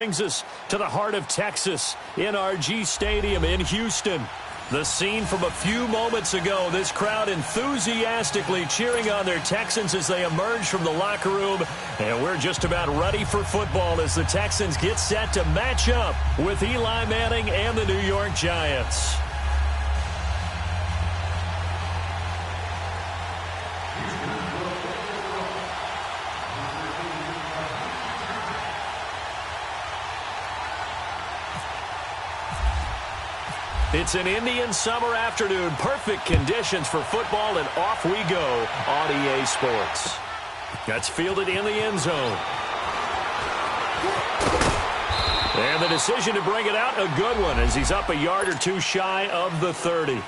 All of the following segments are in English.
Brings us to the heart of Texas, NRG Stadium in Houston. The scene from a few moments ago, this crowd enthusiastically cheering on their Texans as they emerge from the locker room. And we're just about ready for football as the Texans get set to match up with Eli Manning and the New York Giants. It's an Indian summer afternoon. Perfect conditions for football, and off we go on EA Sports. That's fielded in the end zone. And the decision to bring it out, a good one, as he's up a yard or two shy of the 30.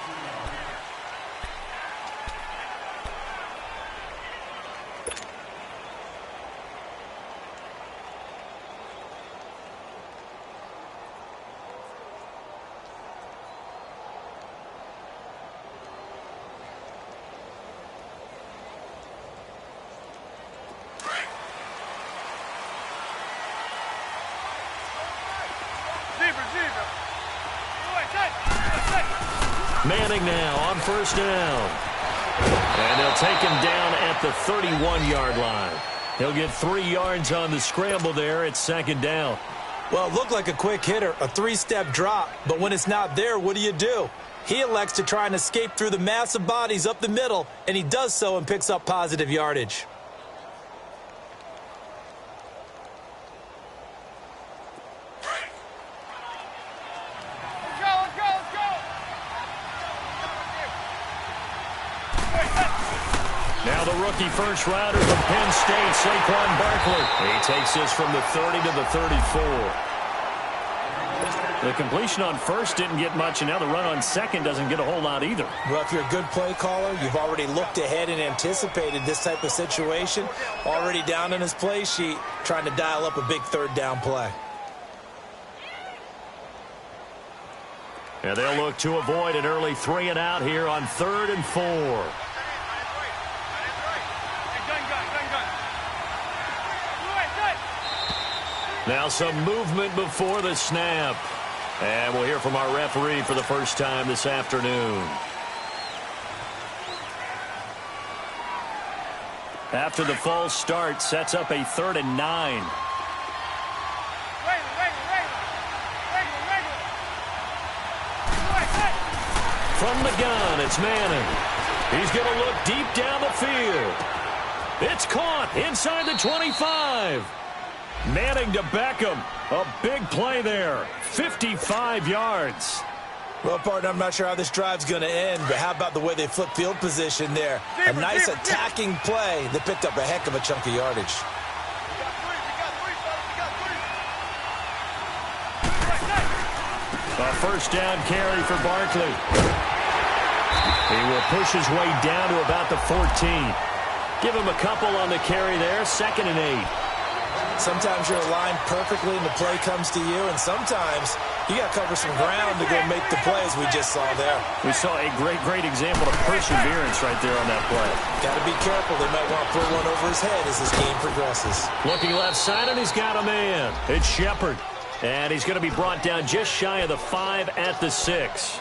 Manning now on first down. And they'll take him down at the 31-yard line. He'll get 3 yards on the scramble there at second down. Well, it looked like a quick hitter, a 3-step drop. But when it's not there, what do? He elects to try and escape through the massive bodies up the middle, and he does so and picks up positive yardage. Now the rookie first rounder from Penn State, Saquon Barkley. He takes this from the 30 to the 34. The completion on first didn't get much, and now the run on second doesn't get a whole lot either. Well, if you're a good play caller, you've already looked ahead and anticipated this type of situation. Already down in his play sheet, trying to dial up a big third down play. And they'll look to avoid an early 3 and out here on 3rd and 4. Now some movement before the snap. And we'll hear from our referee for the first time this afternoon. After the false start, sets up a 3rd and 9. From the gun, it's Manning. He's going to look deep down the field. It's caught inside the 25. Manning to Beckham. A big play there. 55 yards. Well, partner, I'm not sure how this drive's going to end, but how about the way they flip field position there? A nice attacking play that picked up a heck of a chunk of yardage. A first down carry for Barkley. He will push his way down to about the 14. Give him a couple on the carry there. 2nd and 8. Sometimes you're aligned perfectly and the play comes to you, and sometimes you got to cover some ground to go make the play, as we just saw there. We saw a great example of perseverance right there on that play. Got to be careful. They might want to put one over his head as this game progresses. Looking left side, and he's got a man. It's Shepard. And he's going to be brought down just shy of the 5 at the 6.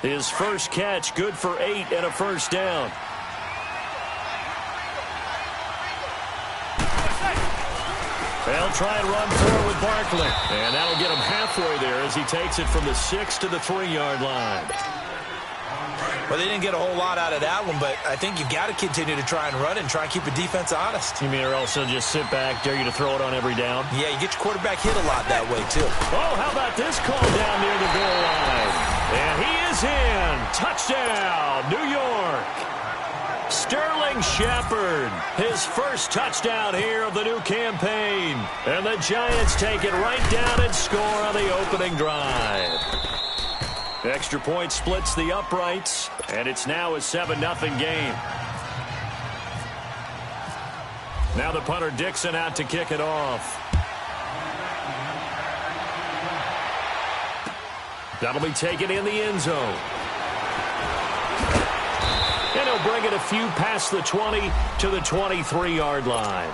His first catch, good for 8 and a first down. They'll try and run forward with Barkley. And that'll get him halfway there as he takes it from the 6 to the 3-yard line. Well, they didn't get a whole lot out of that one, but I think you've got to continue to try and run and try and keep the defense honest. You mean or also just sit back, dare you to throw it on every down? Yeah, you get your quarterback hit a lot that way, too. Oh, how about this call down near the goal line? And he is in. Touchdown, New York. Sterling Shepard, his first touchdown here of the new campaign. And the Giants take it right down and score on the opening drive. Extra point splits the uprights, and it's now a 7-0 game. Now the punter Dixon out to kick it off. That'll be taken in the end zone. And he'll bring it a few past the 20 to the 23-yard line.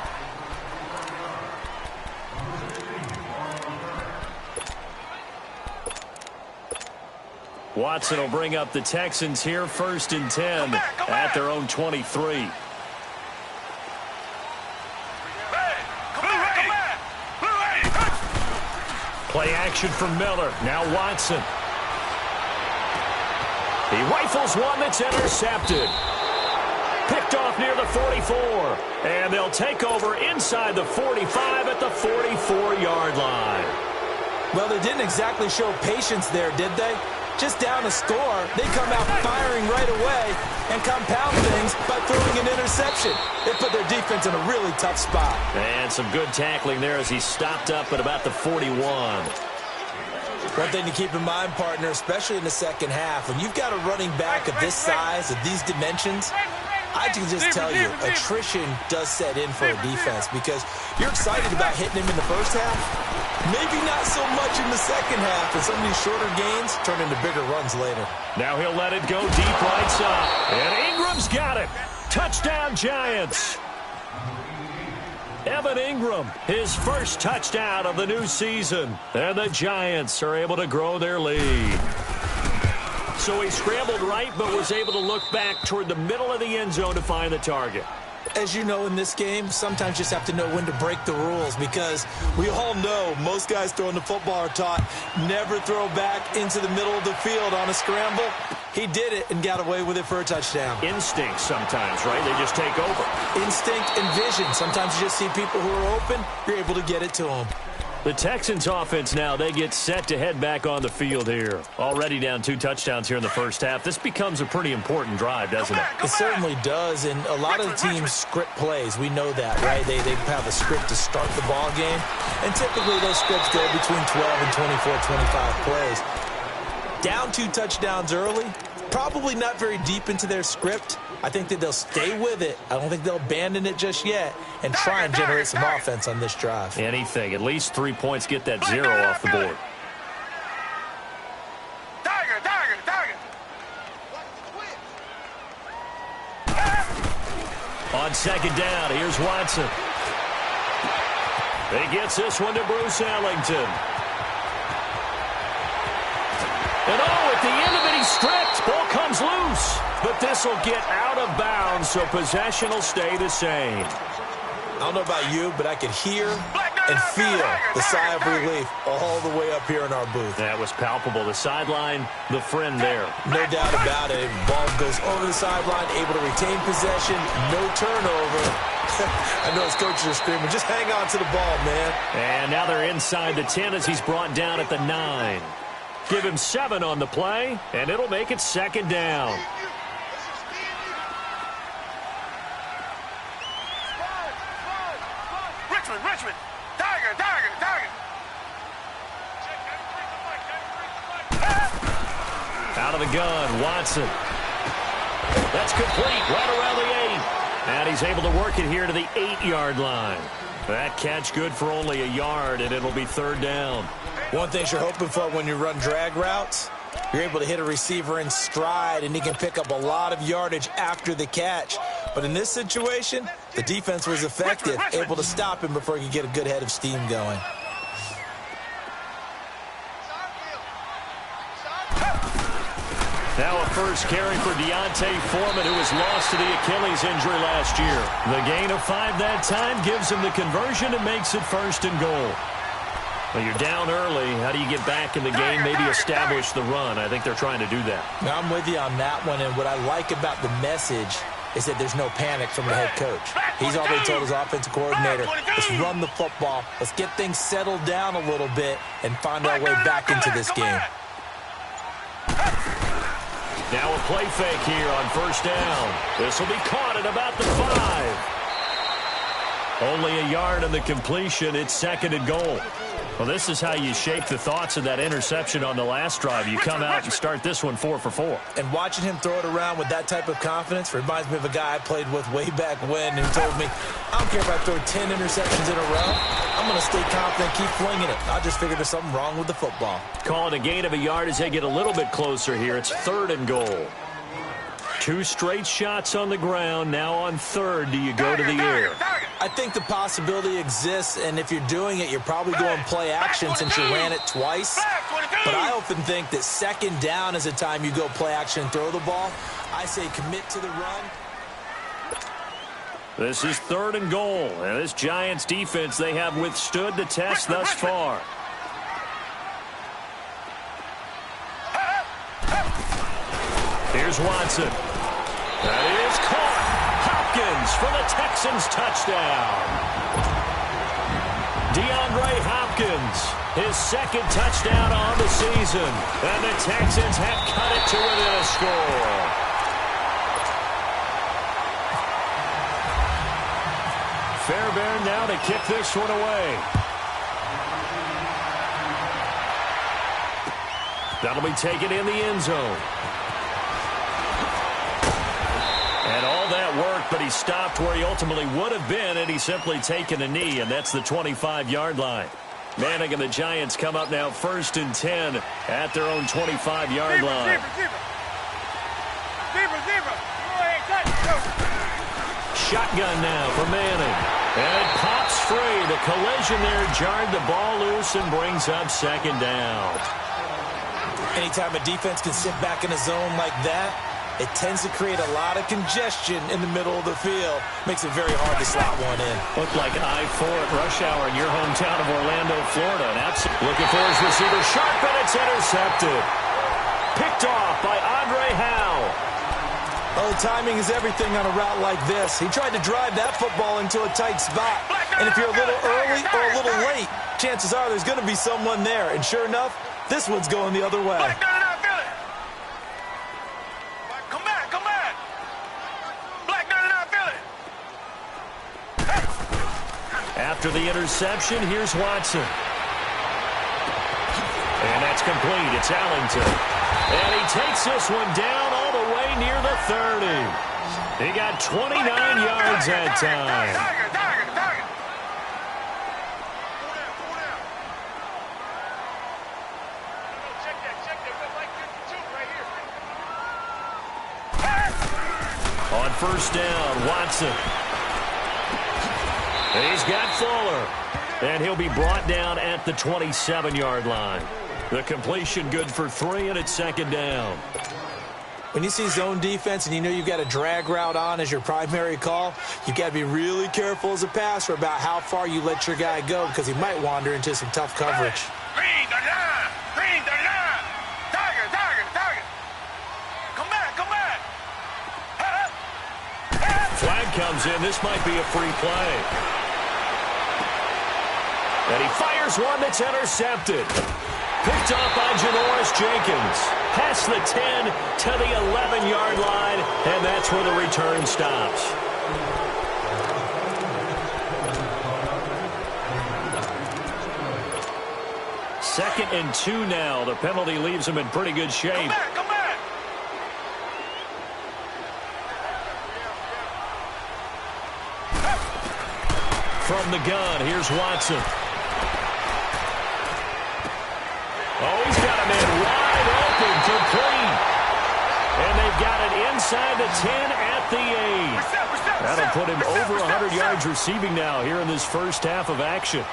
Watson will bring up the Texans here, 1st and 10 at their own 23. Play action from Miller. Now Watson. He rifles one that's intercepted. Picked off near the 44. And they'll take over inside the 45 at the 44-yard line. Well, they didn't exactly show patience there, did they? Just down a score, they come out firing right away and compound things by throwing an interception. They put their defense in a really tough spot. And some good tackling there as he stopped up at about the 41. One thing to keep in mind, partner, especially in the second half, when you've got a running back of this size, of these dimensions, I can just tell you, attrition does set in for a defense because you're excited about hitting him in the first half. Maybe not so much in the second half, and some of these shorter gains turn into bigger runs later. Now he'll let it go deep right side. And Ingram's got it. Touchdown, Giants. Evan Ingram, his first touchdown of the new season. And the Giants are able to grow their lead. So he scrambled right, but was able to look back toward the middle of the end zone to find the target. As you know, in this game, sometimes you just have to know when to break the rules because we all know most guys throwing the football are taught never throw back into the middle of the field on a scramble. He did it and got away with it for a touchdown. Instinct sometimes, right? They just take over. Instinct and vision. Sometimes you just see people who are open, you're able to get it to them. The Texans offense now, they get set to head back on the field here. Already down 2 touchdowns here in the first half. This becomes a pretty important drive, doesn't it? It certainly does, and a lot of the teams script plays. We know that, right? They have a script to start the ball game, and typically those scripts go between 12 and 24, 25 plays. Down 2 touchdowns early, probably not very deep into their script. I think that they'll stay with it. I don't think they'll abandon it just yet and try and generate some offense on this drive. Anything. At least 3 points, get that 0 off the board. On second down, here's Watson. He gets this one to Bruce Ellington. And at the end of it, he's stripped. Ball comes loose. But this will get out of bounds, so possession will stay the same. I don't know about you, but I could hear and feel the sigh of relief all the way up here in our booth. That was palpable. The sideline, the friend there. No doubt about it. Ball goes over the sideline, able to retain possession, no turnover. I know his coaches are screaming, just hang on to the ball, man. And now they're inside the 10 as he's brought down at the 9. Give him 7 on the play, and it'll make it second down. Richmond. Tiger. Out of the gun, Watson. That's complete, right around the 8. And he's able to work it here to the 8-yard line. That catch good for only a yard, and it'll be third down. One thing you're hoping for when you run drag routes, you're able to hit a receiver in stride, and he can pick up a lot of yardage after the catch. But in this situation, the defense was effective, able to stop him before he could get a good head of steam going. Now a first carry for Deontay Foreman, who was lost to the Achilles injury last year. The gain of 5 that time gives him the conversion and makes it 1st and goal. Well, you're down early. How do you get back in the game, maybe establish the run? I think they're trying to do that. Now, I'm with you on that one, and what I like about the message is that there's no panic from the head coach. He's already told his offensive coordinator, let's run the football, let's get things settled down a little bit and find our way back into this game. Now a play fake here on first down. This will be caught at about the 5. Only a yard on the completion. It's 2nd and goal. Well, this is how you shape the thoughts of that interception on the last drive. You come out and start this one 4 for 4. And watching him throw it around with that type of confidence reminds me of a guy I played with way back when who told me, I don't care if I throw 10 interceptions in a row. I'm going to stay confident, keep flinging it. I just figured there's something wrong with the football. Calling a gain of a yard as they get a little bit closer here. It's 3rd and goal. 2 straight shots on the ground. Now on 3rd, do you go to the air? I think the possibility exists, and if you're doing it, you're probably going play action since you ran it twice. But I often think that second down is a time you go play action and throw the ball. I say commit to the run. This is 3rd and goal. And this Giants defense, they have withstood the test thus far. Here's Watson. That is caught. Hopkins for the Texans touchdown. DeAndre Hopkins, his 2nd touchdown on the season. And the Texans have cut it to within a score. Fairbairn now to kick this one away. That'll be taken in the end zone. And all that worked, but he stopped where he ultimately would have been, and he's simply taken a knee, and that's the 25-yard line. Manning and the Giants come up now 1st and 10 at their own 25-yard line. Shotgun now for Manning. And it pops free. The collision there jarred the ball loose and brings up 2nd down. Anytime a defense can sit back in a zone like that, it tends to create a lot of congestion in the middle of the field. Makes it very hard to slot one in. Looked like I-4 at rush hour in your hometown of Orlando, Florida. Looking for his receiver sharp, and it's intercepted. Picked off by Andre Howe. Oh, timing is everything on a route like this. He tried to drive that football into a tight spot. And if you're a little early or a little late, chances are there's going to be someone there. And sure enough, this one's going the other way. Come back, come back. Black 99 Philly. After the interception, here's Watson. And that's complete. It's Allington. And he takes this one down all the way near the 30. He got 29 yards that time. On 1st down, Watson. He's got Fuller. And he'll be brought down at the 27-yard line. The completion good for 3, and it's 2nd down. When you see zone defense and you know you've got a drag route on as your primary call, you've got to be really careful as a passer about how far you let your guy go because he might wander into some tough coverage. Green the line! Green the line! Tiger, tiger, tiger! Come back, come back! Flag comes in. This might be a free play. And he fires one that's intercepted. Picked off by Janoris Jenkins. Past the 10 to the 11-yard line, and that's where the return stops. Second and 2 now. The penalty leaves him in pretty good shape. Come back, come back! From the gun, here's Watson. Oh, he's got a man wide open, complete. And they've got it inside the 10 at the 8. That'll put him over 100 yards receiving now here in this first half of action.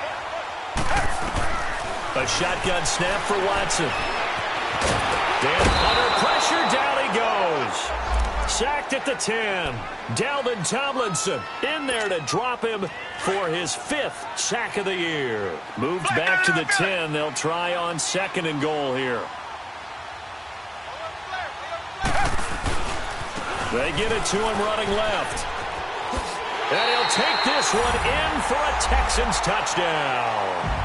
A shotgun snap for Watson. Dan under pressure, down he goes. Sacked at the 10. Dalvin Tomlinson in there to drop him for his 5th sack of the year. Moved back to the 10. They'll try on 2nd and goal here. They get it to him running left. And he'll take this one in for a Texans touchdown.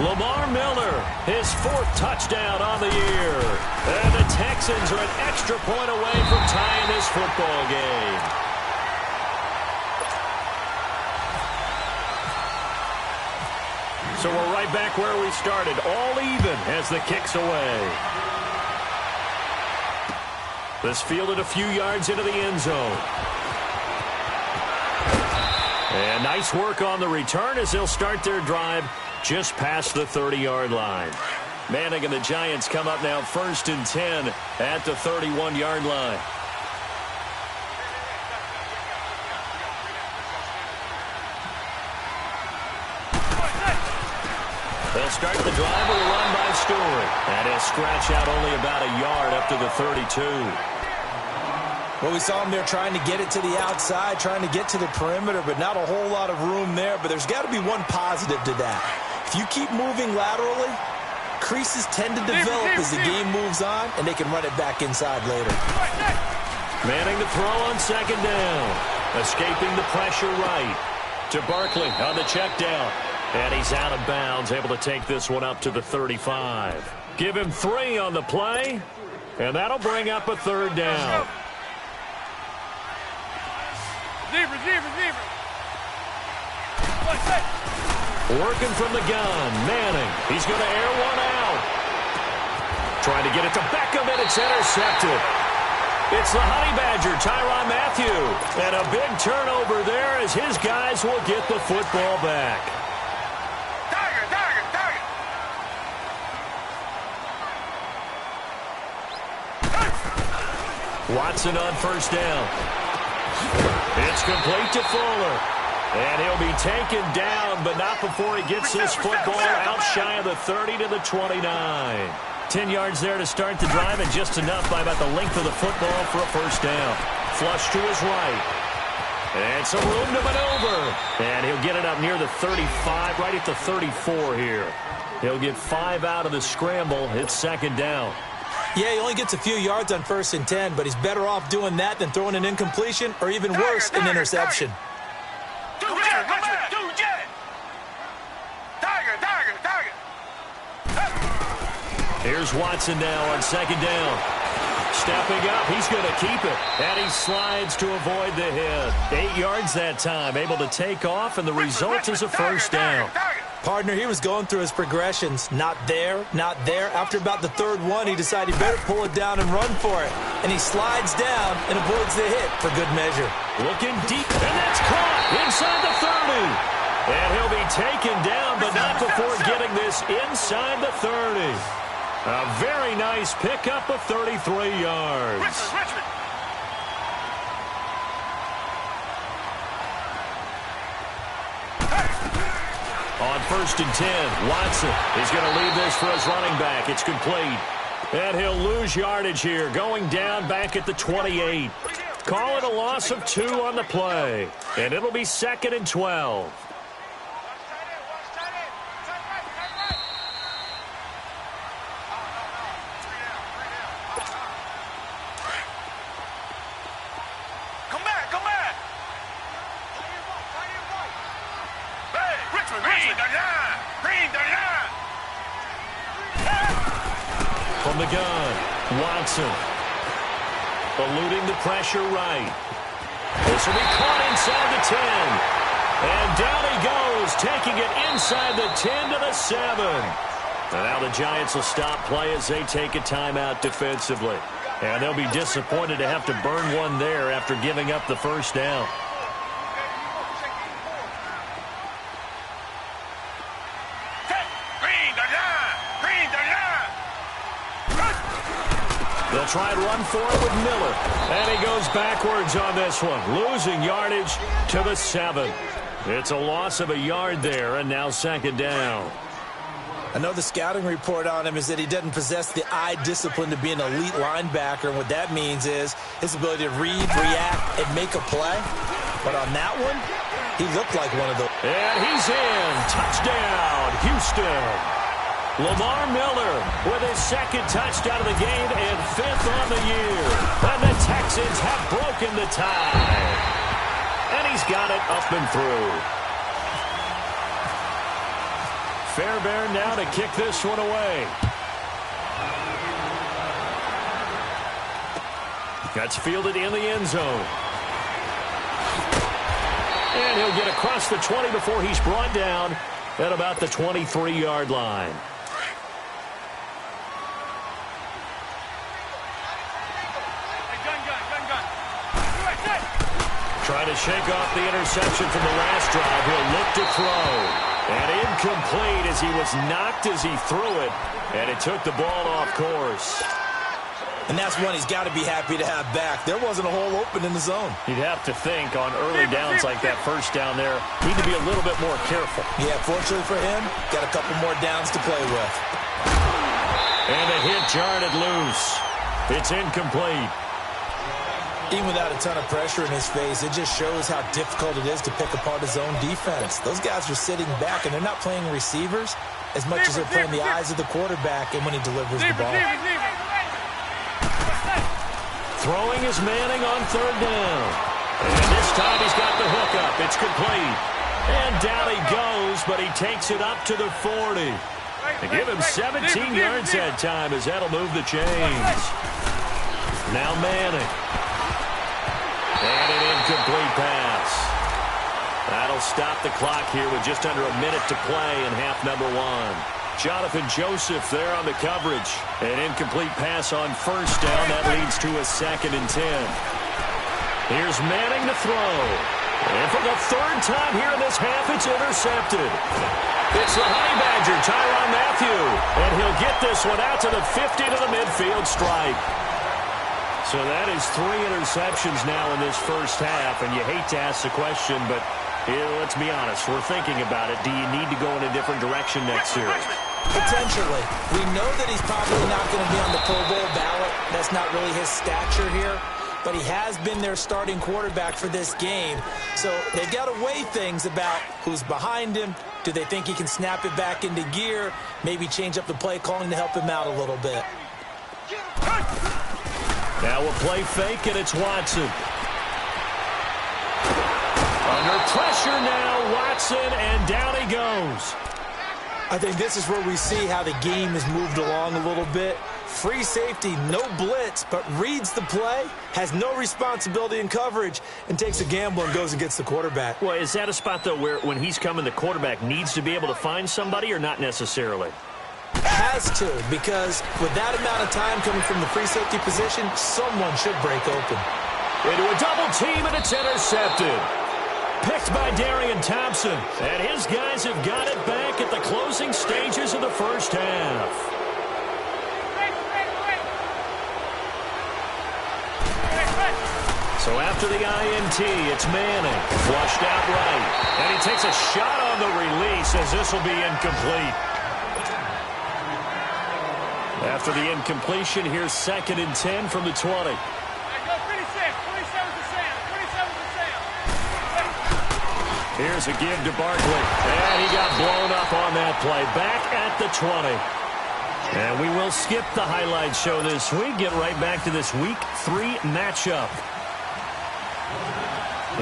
Lamar Miller, his 4th touchdown on the year. And the Texans are an extra point away from tying this football game. So we're right back where we started, all even as the kick's away. This fielded a few yards into the end zone. And nice work on the return as they'll start their drive just past the 30-yard line. Manning and the Giants come up now 1st and 10 at the 31-yard line. They'll start the drive with a run by Stewart. And he'll scratch out only about a yard up to the 32. Well, we saw him there trying to get it to the outside, trying to get to the perimeter, but not a whole lot of room there. But there's got to be one positive to that. If you keep moving laterally, creases tend to develop as the game moves on, and they can run it back inside later. Manning to throw on second down. Escaping the pressure right to Barkley on the check down. And he's out of bounds, able to take this one up to the 35. Give him 3 on the play, and that'll bring up a third down. Working from the gun, Manning. He's going to air one out. Trying to get it to Beckham, and it's intercepted. It's the Honey Badger, Tyrann Mathieu. And a big turnover there as his guys will get the football back. Watson on first down. It's complete to Fuller. And he'll be taken down, but not before he gets this football out shy of the 30 to the 29. 10 yards there to start the drive, and just enough by about the length of the football for a first down. Flush to his right. And some room to maneuver. And he'll get it up near the 35, right at the 34 here. He'll get 5 out of the scramble. It's second down. Yeah, he only gets a few yards on 1st and 10, but he's better off doing that than throwing an incompletion or even worse, an interception. Here's Watson now on second down. Stepping up, he's going to keep it. And he slides to avoid the hit. 8 yards that time, able to take off, and the result is a first down. Partner, he was going through his progressions. Not there, not there. After about the third one, he decided he better pull it down and run for it. And he slides down and avoids the hit for good measure. Looking deep, and that's caught inside the 30. And he'll be taken down, but not before getting this inside the 30. A very nice pickup of 33 yards. Richmond. On 1st and 10, Watson is going to leave this for his running back. It's complete. And he'll lose yardage here, going down back at the 28. Call it a loss of 2 on the play. And it'll be 2nd and 12. From the gun, Watson. Eluding the pressure right. This will be caught inside the 10. And down he goes, taking it inside the 10 to the 7. And now the Giants will stop play as they take a timeout defensively. And they'll be disappointed to have to burn one there after giving up the first down. They'll try and run for it with Miller. And he goes backwards on this one, losing yardage to the 7. It's a loss of a yard there, and now second down. I know the scouting report on him is that he doesn't possess the eye discipline to be an elite linebacker, and what that means is his ability to read, react, and make a play. But on that one, he looked like one of those. And he's in. Touchdown, Houston. Lamar Miller with his 2nd touchdown of the game and 5th on the year. And the Texans have broken the tie. And he's got it up and through. Fairbairn now to kick this one away. That's fielded in the end zone. And he'll get across the 20 before he's brought down at about the 23-yard line. Trying to shake off the interception from the last drive. He'll look to throw. And incomplete as he was knocked as he threw it. And it took the ball off course. And that's one he's got to be happy to have back. There wasn't a hole open in the zone. You'd have to think on early downs like that first down there, need to be a little bit more careful. Yeah, fortunately for him, got a couple more downs to play with. And a hit jarred it loose. It's incomplete. Even without a ton of pressure in his face, it just shows how difficult it is to pick apart his own defense. Those guys are sitting back, and they're not playing receivers as much as they're playing the eyes of the quarterback and when he delivers the ball. Throwing is Manning on third down. And this time he's got the hookup. It's complete. And down he goes, but he takes it up to the 40. They give him 17 yards that time as that'll move the chains. Now Manning. And an incomplete pass. That'll stop the clock here with just under a minute to play in half number one. Jonathan Joseph there on the coverage. An incomplete pass on first down. That leads to a 2nd and 10. Here's Manning to throw. And for the third time here in this half, it's intercepted. It's the Honey Badger, Tyrann Mathieu. And he'll get this one out to the 50 to the midfield stripe. So that is 3 interceptions now in this first half. And you hate to ask the question, but let's be honest. We're thinking about it. Do you need to go in a different direction next year? Potentially. We know that he's probably not going to be on the Pro Bowl ballot. That's not really his stature here. But he has been their starting quarterback for this game. So they've got to weigh things about who's behind him. Do they think he can snap it back into gear? Maybe change up the play calling to help him out a little bit. Now we'll play fake, and it's Watson. Under pressure now, Watson, and down he goes. I think this is where we see how the game has moved along a little bit. Free safety, no blitz, but reads the play, has no responsibility in coverage, and takes a gamble and goes and gets the quarterback. Well, is that a spot, though, where when he's coming, the quarterback needs to be able to find somebody or not necessarily? Has to, because with that amount of time coming from the free safety position, someone should break open. Into a double team, and it's intercepted. Picked by Darian Thompson, and his guys have got it back at the closing stages of the first half. So after the INT, it's Manning, flushed out right, and he takes a shot on the release as this will be incomplete. After the incompletion, here's 2nd and 10 from the 20. Here's a give to Barkley. And he got blown up on that play. Back at the 20. And we will skip the highlight show this week. Get right back to this Week 3 matchup.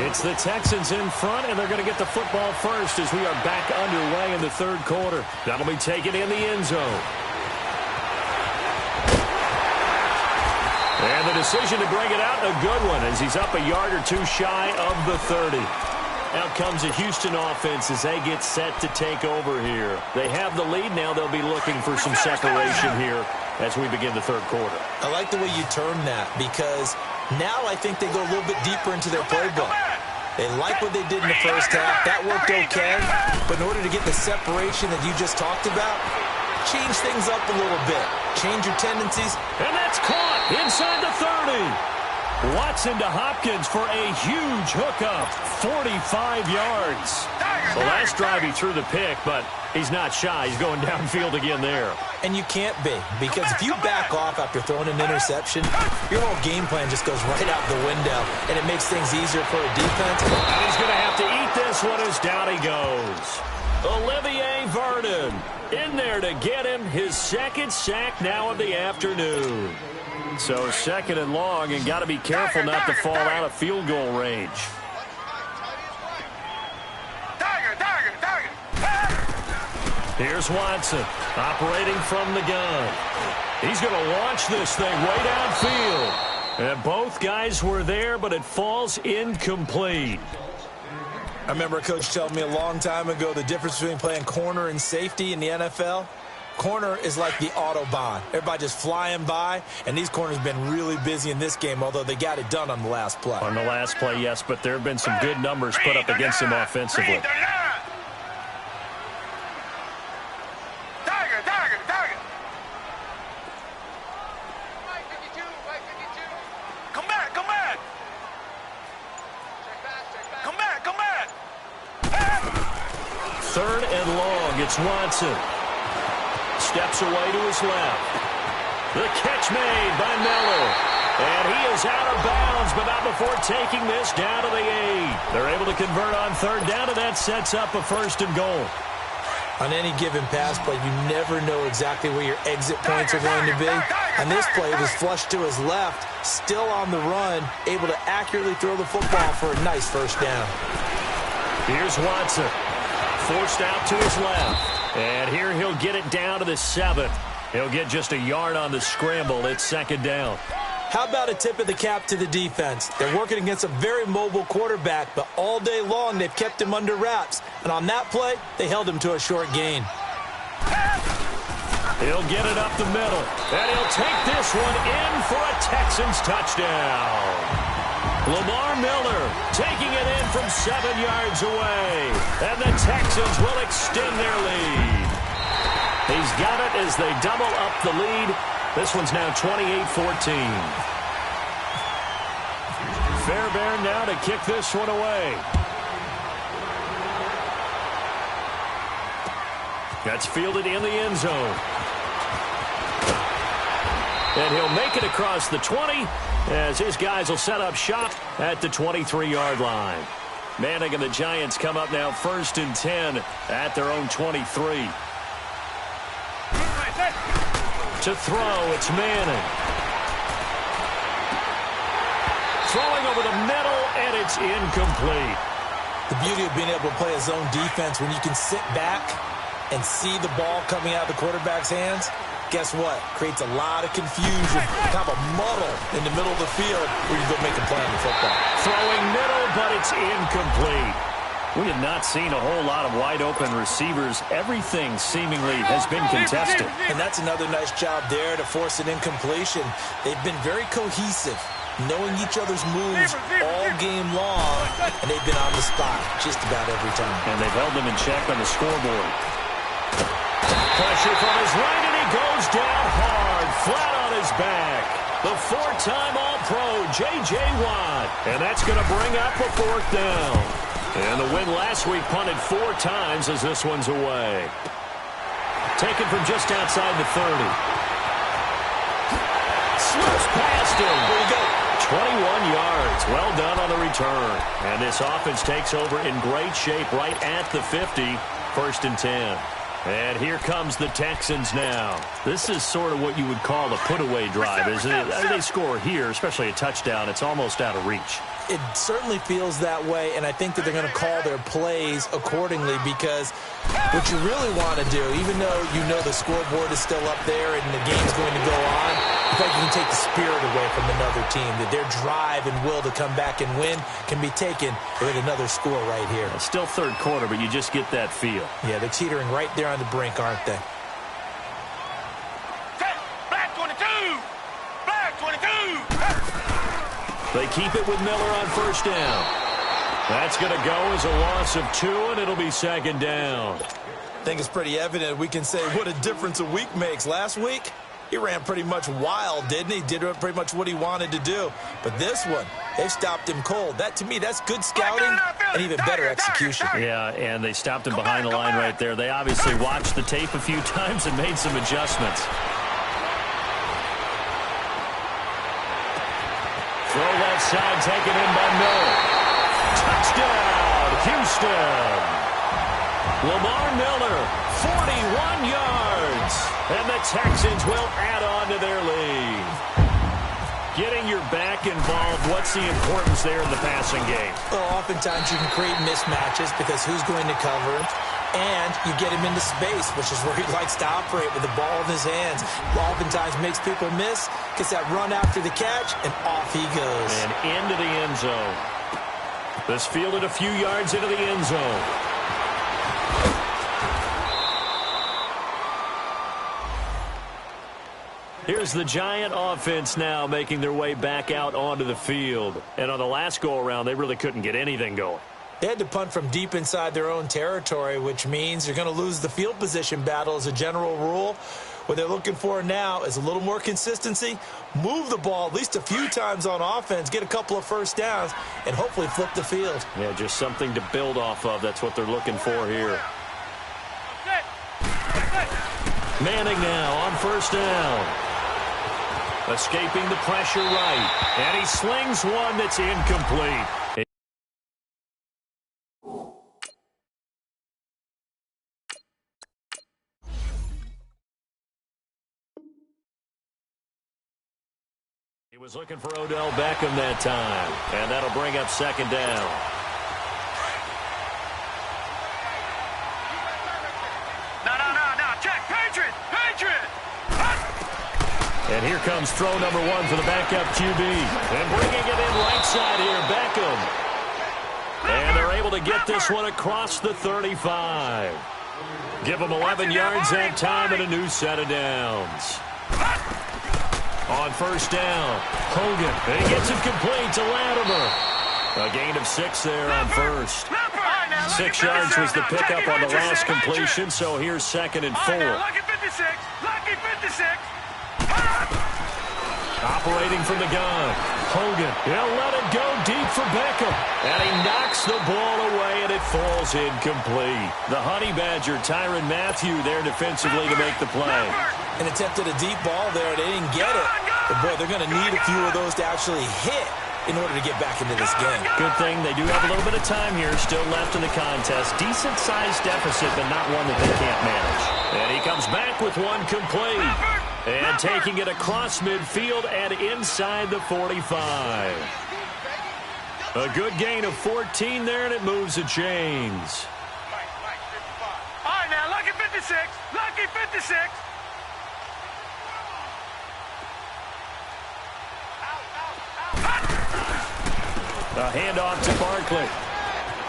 It's the Texans in front, and they're going to get the football first as we are back underway in the third quarter. That'll be taken in the end zone. And the decision to bring it out, a good one, as he's up a yard or two shy of the 30. Out comes the Houston offense as they get set to take over here. They have the lead. Now they'll be looking for some separation here as we begin the third quarter. I like the way you term that, because now I think they go a little bit deeper into their playbook. They like what they did in the first half. That worked okay. But in order to get the separation that you just talked about, change things up a little bit. Change your tendencies. And that's caught inside the 30. Watson to Hopkins for a huge hookup, 45 yards. The last drive he threw the pick, but he's not shy. He's going downfield again there. And you can't be, because if you back off after throwing an interception, your whole game plan just goes right out the window, and it makes things easier for a defense. And he's going to have to eat this one as down he goes. Olivier Vernon in there to get him his 2nd sack now of the afternoon. So 2nd and long, and got to be careful not to fall out of field goal range. Here's Watson operating from the gun. He's going to launch this thing way downfield. And both guys were there, but it falls incomplete. I remember a coach telling me a long time ago the difference between playing corner and safety in the NFL. Corner is like the Autobahn. Everybody just flying by, and these corners have been really busy in this game, although they got it done on the last play. On the last play, yes, but there have been some good numbers put up against him offensively. It's Watson. Steps away to his left. The catch made by Miller. And he is out of bounds, but not before taking this down to the 8. They're able to convert on third down, and that sets up a 1st and goal. On any given pass play, you never know exactly where your exit points are going to be. On this play, it was flushed to his left, still on the run, able to accurately throw the football for a nice 1st down. Here's Watson. Forced out to his left. And here he'll get it down to the 7. He'll get just a yard on the scramble. It's 2nd down. How about a tip of the cap to the defense? They're working against a very mobile quarterback, but all day long they've kept him under wraps. And on that play, they held him to a short gain. He'll get it up the middle, and he'll take this one in for a Texans touchdown. Lamar Miller taking it in from 7 yards away, and the Texans will extend their lead. He's got it as they double up the lead. This one's now 28-14. Fairbairn now to kick this one away. That's fielded in the end zone. And he'll make it across the 20 as his guys will set up shop at the 23-yard line. Manning and the Giants come up now 1st and 10 at their own 23. To throw, it's Manning. Throwing over the middle, and it's incomplete. The beauty of being able to play a zone defense when you can sit back and see the ball coming out of the quarterback's hands, guess what? Creates a lot of confusion, kind of a muddle in the middle of the field where you go make a play on the football. Throwing middle, but it's incomplete. We have not seen a whole lot of wide-open receivers. Everything seemingly has been contested. And that's another nice job there to force an incompletion. They've been very cohesive, knowing each other's moves all game long, and they've been on the spot just about every time. And they've held them in check on the scoreboard. Pressure from his right, and he goes down hard, flat on his back. The 4-time All-Pro, J.J. Watt. And that's going to bring up a 4th down. And the win last week punted 4 times as this one's away. Taken from just outside the 30. Slips past him. There you go. 21 yards. Well done on the return. And this offense takes over in great shape right at the 50. 1st and 10. And here comes the Texans now. This is sort of what you would call a put-away drive, isn't it? They score here, especially a touchdown. It's almost out of reach. It certainly feels that way, and I think that they're going to call their plays accordingly because what you really want to do, even though you know the scoreboard is still up there and the game's going to go on, I think you can take the spirit away from another team, that their drive and will to come back and win can be taken with another score right here. It's still 3rd quarter, but you just get that feel. Yeah, they're teetering right there on the brink, aren't they? Black 22! Black 22! They keep it with Miller on 1st down. That's going to go as a loss of 2, and it'll be 2nd down. I think it's pretty evident we can say what a difference a week makes. Last week, he ran pretty much wild, didn't he? Did pretty much what he wanted to do. But this one, they stopped him cold. That, to me, that's good scouting and even better execution. Yeah, and they stopped him behind the line right there. They obviously watched the tape a few times and made some adjustments. Throw left side taken in by Miller. Touchdown, Houston. Lamar Miller, 41 yards. And the Texans will add on to their lead. Getting your back involved, what's the importance there in the passing game? Well, oftentimes you can create mismatches because who's going to cover him? And you get him into space, which is where he likes to operate with the ball in his hands. Oftentimes makes people miss, gets that run after the catch, and off he goes. And into the end zone. This fielded a few yards into the end zone. Here's the Giant offense now making their way back out onto the field. And on the last go-around, they really couldn't get anything going. They had to punt from deep inside their own territory, which means you're going to lose the field position battle as a general rule. What they're looking for now is a little more consistency, move the ball at least a few times on offense, get a couple of 1st downs, and hopefully flip the field. Yeah, just something to build off of. That's what they're looking for here. Manning now on first down. Escaping the pressure right. And he slings one that's incomplete. He was looking for Odell Beckham that time. And that'll bring up second down. No. Check. Patriot. And here comes throw number one for the backup QB. And bringing it in right side here, Beckham. And they're able to get this one across the 35. Give them 11 yards that time and a new set of downs. On first down, Hogan. And he gets it complete to Latimer. A gain of 6 there on first. 6 yards was the pickup on the last completion, so here's second and 4. Lucky 56. Operating from the gun. Hogan. He'll let it go deep for Beckham. And he knocks the ball away, and it falls incomplete. The Honey Badger, Tyrann Mathieu, there defensively to make the play. And attempted a deep ball there. They didn't get it. But, boy, they're going to need a few of those to actually hit in order to get back into this game. Good thing they do have a little bit of time here still left in the contest. Decent-sized deficit, but not one that they can't manage. And he comes back with one complete. And taking it across midfield and inside the 45. A good gain of 14 there, and it moves the chains. All right, now, lucky 56. A handoff to Barkley.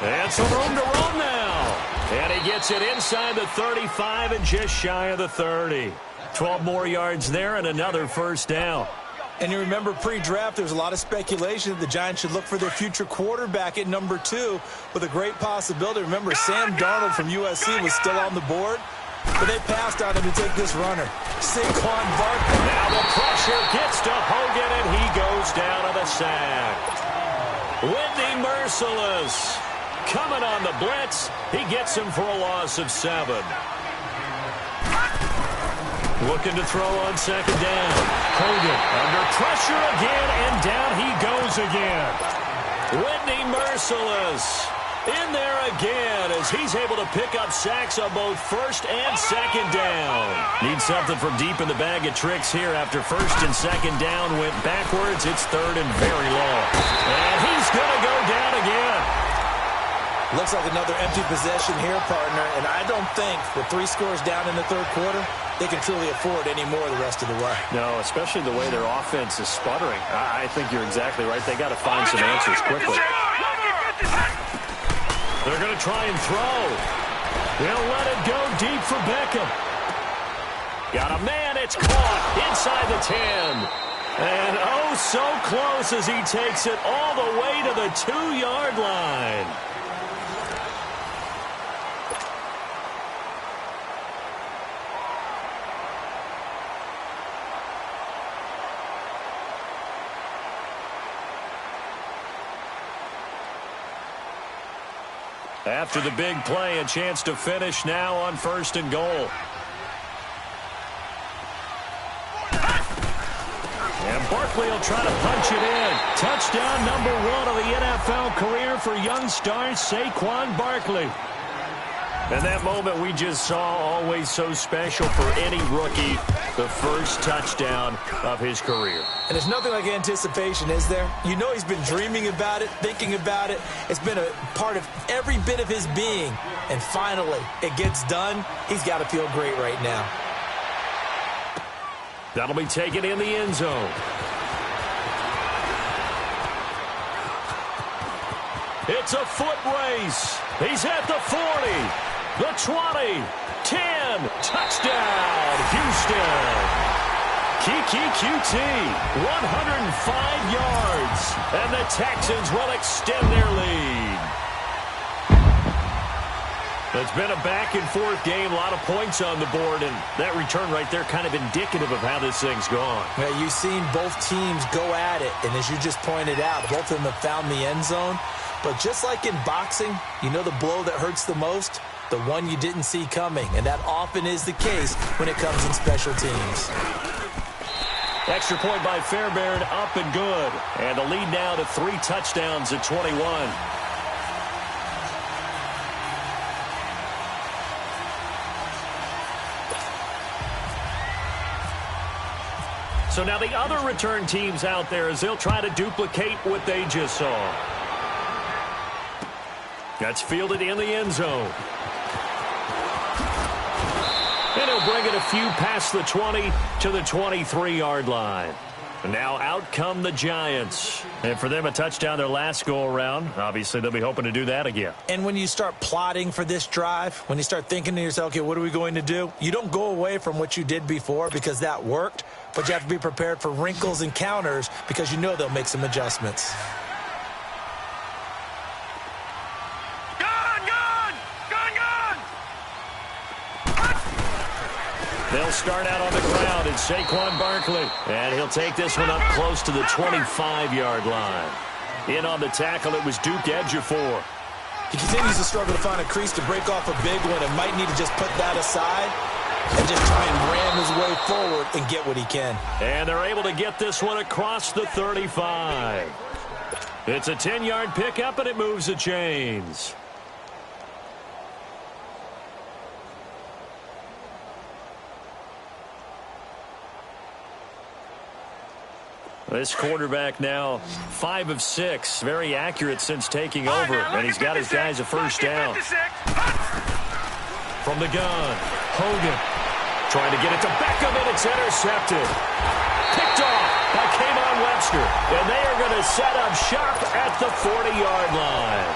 And some room to run now. And he gets it inside the 35 and just shy of the 30. 12 more yards there and another first down. And you remember pre-draft, there was a lot of speculation that the Giants should look for their future quarterback at number 2 with a great possibility. Remember, Sam Darnold from USC was still on the board, but they passed on him to take this runner. Saquon Barkley. Now the pressure gets to Hogan, and he goes down on a sack. Whitney Merciless coming on the blitz. He gets him for a loss of 7. Looking to throw on second down. Hogan under pressure again, and down he goes again. Whitney Merciless in there again as he's able to pick up sacks on both first and second down. Needs something from deep in the bag of tricks here after first and second down went backwards. It's third and very long. And he's going to go down again. Looks like another empty possession here, partner, and I don't think with 3 scores down in the third quarter, they can truly afford any more the rest of the way. No, especially the way their offense is sputtering. I think you're exactly right. They got to find some answers quickly. They're going to try and throw. They'll let it go deep for Beckham. Got a man. It's caught inside the 10. And oh, so close as he takes it all the way to the 2-yard line. After the big play, a chance to finish now on first and goal. And Barkley will try to punch it in. Touchdown number 1 of the NFL career for young star Saquon Barkley. And that moment we just saw, always so special for any rookie, the first touchdown of his career. And there's nothing like anticipation, is there? You know he's been dreaming about it, thinking about it. It's been a part of every bit of his being. And finally, it gets done. He's got to feel great right now. That'll be taken in the end zone. It's a foot race. He's at the 40. The 20, 10, touchdown, Houston. Kiki QT, 105 yards, and the Texans will extend their lead. It's been a back-and-forth game, a lot of points on the board, and that return right there kind of indicative of how this thing's gone. Yeah, you've seen both teams go at it, and as you just pointed out, both of them have found the end zone. But just like in boxing, you know the blow that hurts the most? the one you didn't see coming, and that often is the case when it comes in special teams. Extra point by Fairbairn, up and good. And the lead now to 3 touchdowns at 21. So now the other return teams out there as they'll try to duplicate what they just saw. That's fielded in the end zone. And he'll bring it a few past the 20 to the 23-yard line. And now out come the Giants. And for them, a touchdown their last go-around. Obviously, they'll be hoping to do that again. And when you start plotting for this drive, when you start thinking to yourself, okay, what are we going to do? You don't go away from what you did before because that worked, but you have to be prepared for wrinkles and counters because you know they'll make some adjustments. They'll start out on the ground. It's Saquon Barkley. And he'll take this one up close to the 25-yard line. In on the tackle, it was Duke Ejiofor. He continues to struggle to find a crease to break off a big one and might need to just put that aside and just try and ram his way forward and get what he can. And they're able to get this one across the 35. It's a 10-yard pickup, and it moves the chains. This quarterback now 5 of 6. Very accurate since taking over. And he's got his guys a first down. From the gun, Hogan trying to get it to Beckham, and it's intercepted. Picked off by K'Von Webster. And they are going to set up shop at the 40-yard line.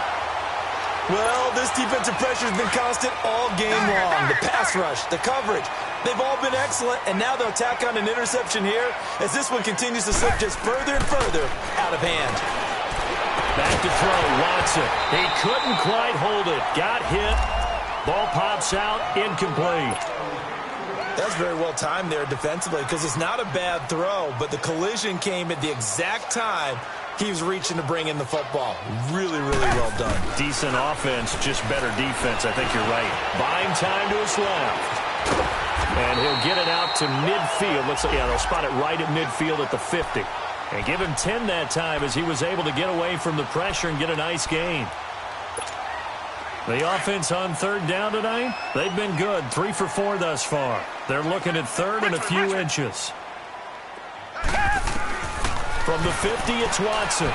Well, this defensive pressure has been constant all game long. The pass rush, the coverage, they've all been excellent, and now they'll tack on an interception here as this one continues to slip just further and further out of hand. Back to throw, Watson. He couldn't quite hold it. Got hit. Ball pops out, incomplete. That's very well timed there defensively because it's not a bad throw, but the collision came at the exact time he was reaching to bring in the football. Really, really well done. Decent offense, just better defense. I think you're right. Buying time to his left. And he'll get it out to midfield. Looks like, yeah, they'll spot it right at midfield at the 50. And give him 10 that time as he was able to get away from the pressure and get a nice gain. The offense on third down tonight, they've been good. 3 for 4 thus far. They're looking at third and a few inches. From the 50, it's Watson.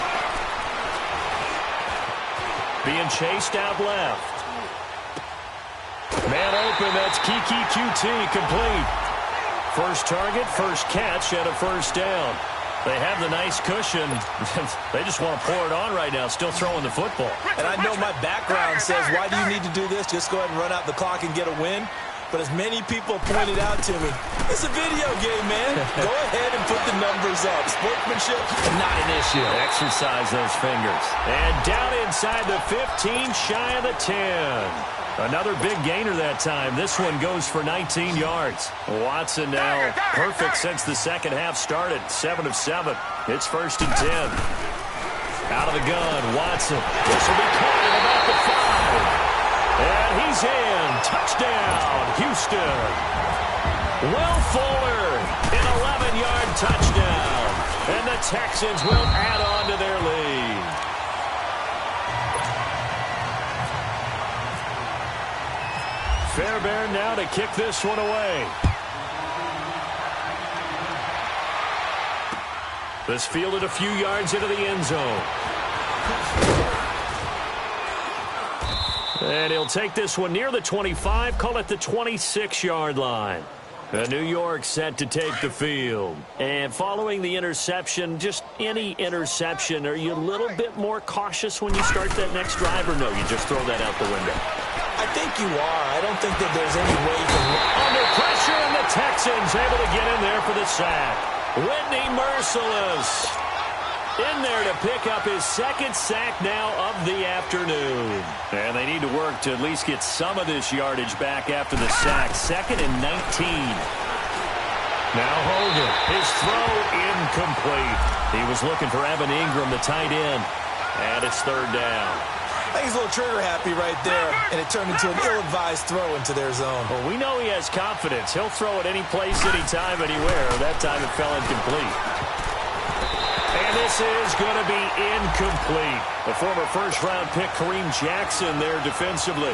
Being chased out left. Man open, that's Kiki QT, complete. First target, first catch, and a first down. They have the nice cushion. They just want to pour it on right now, still throwing the football. And I know my background says, why do you need to do this? Just go ahead and run out the clock and get a win. But as many people pointed out to me, it's a video game, man. Go ahead and put the numbers up. Sportsmanship, not an issue. Exercise those fingers. And down inside the 15, shy of the 10. Another big gainer that time. This one goes for 19 yards. Watson now perfect since the second half started. 7 of 7. It's first and 10. Out of the gun, Watson. This will be caught at about the 5. And he's in. Touchdown, Houston. Will Fuller, an 11-yard touchdown. And the Texans will add on to their lead. Fairbairn now to kick this one away. This fielded a few yards into the end zone. And he'll take this one near the 25, call it the 26-yard line. New York set to take the field. And following the interception, just any interception, are you a little bit more cautious when you start that next drive, or no, you just throw that out the window? I think you are. I don't think that there's any way you can... Under pressure, and the Texans able to get in there for the sack. Whitney Merciless in there to pick up his second sack now of the afternoon. And they need to work to at least get some of this yardage back after the sack. 2nd and 19. Now Hogan, his throw incomplete. He was looking for Evan Ingram, the tight end. And it's 3rd down. I think he's a little trigger happy right there, and it turned into an ill-advised throw into their zone. Well, we know he has confidence. He'll throw it any place, anytime, anywhere. That time it fell incomplete. And this is going to be incomplete. The former first-round pick, Kareem Jackson, there defensively.